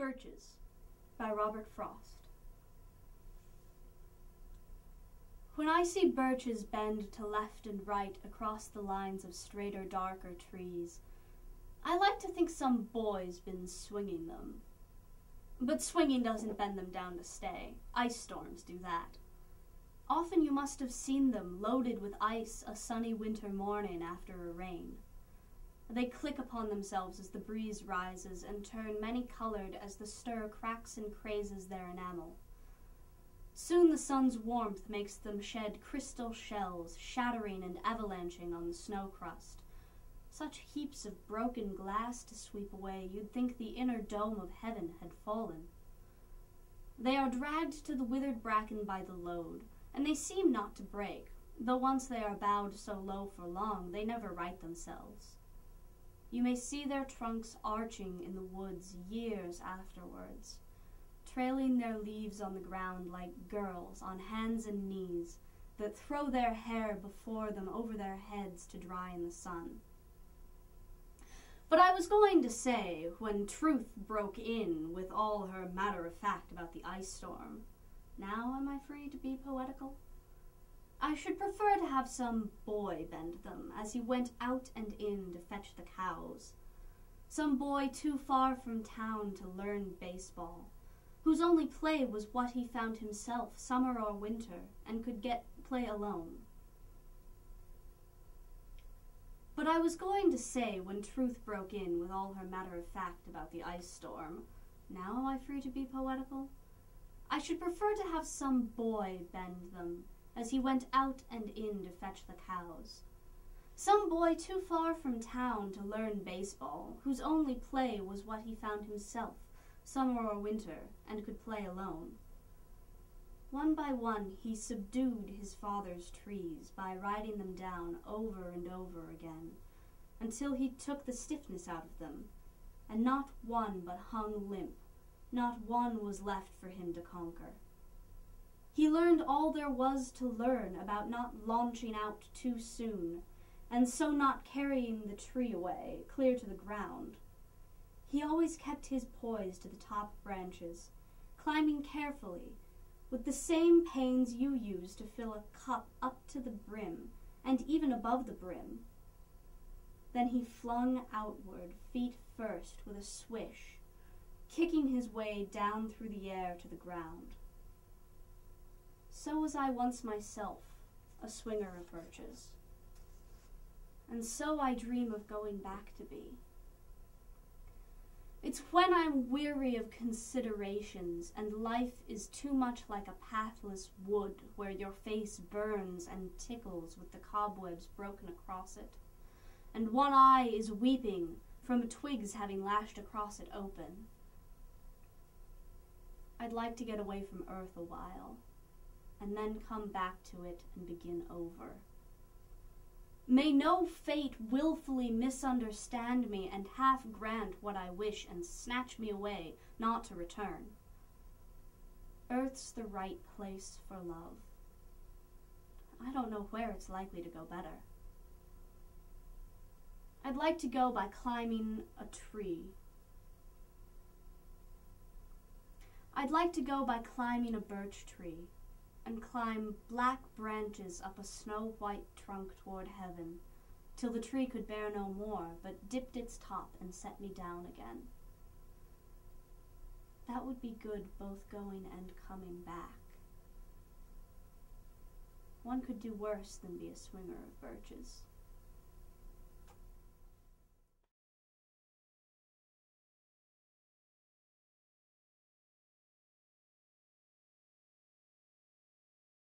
Birches by Robert Frost. When I see birches bend to left and right across the lines of straighter, darker trees, I like to think some boy's been swinging them. But swinging doesn't bend them down to stay. Ice storms do that. Often you must have seen them loaded with ice a sunny winter morning after a rain. They click upon themselves as the breeze rises and turn many-colored as the stir cracks and crazes their enamel. Soon the sun's warmth makes them shed crystal shells, shattering and avalanching on the snow-crust. Such heaps of broken glass to sweep away, you'd think the inner dome of heaven had fallen. They are dragged to the withered bracken by the load, and they seem not to break, though once they are bowed so low for long, they never right themselves. You may see their trunks arching in the woods years afterwards, trailing their leaves on the ground like girls on hands and knees that throw their hair before them over their heads to dry in the sun. But I was going to say, when truth broke in with all her matter-of-fact about the ice storm, now am I free to be poetical? I should prefer to have some boy bend them as he went out and in to fetch the cows. Some boy too far from town to learn baseball, whose only play was what he found himself, summer or winter, and could play alone. But I was going to say, when truth broke in with all her matter-of-fact about the ice storm, now am I free to be poetical? I should prefer to have some boy bend them as he went out and in to fetch the cows. Some boy too far from town to learn baseball, whose only play was what he found himself, summer or winter, and could play alone. One by one he subdued his father's trees by riding them down over and over again, until he took the stiffness out of them, and not one but hung limp, not one was left for him to conquer. He learned all there was to learn about not launching out too soon, and so not carrying the tree away, clear to the ground. He always kept his poise to the top branches, climbing carefully, with the same pains you use to fill a cup up to the brim, and even above the brim. Then he flung outward, feet first, with a swish, kicking his way down through the air to the ground. So was I once myself, a swinger of birches. And so I dream of going back to be. It's when I'm weary of considerations and life is too much like a pathless wood where your face burns and tickles with the cobwebs broken across it, and one eye is weeping from twigs having lashed across it open. I'd like to get away from earth a while, and then come back to it and begin over. May no fate willfully misunderstand me and half grant what I wish and snatch me away, not to return. Earth's the right place for love. I don't know where it's likely to go better. I'd like to go by climbing a tree. I'd like to go by climbing a birch tree, and climb black branches up a snow-white trunk toward heaven, till the tree could bear no more, but dipped its top and set me down again. That would be good both going and coming back. One could do worse than be a swinger of birches.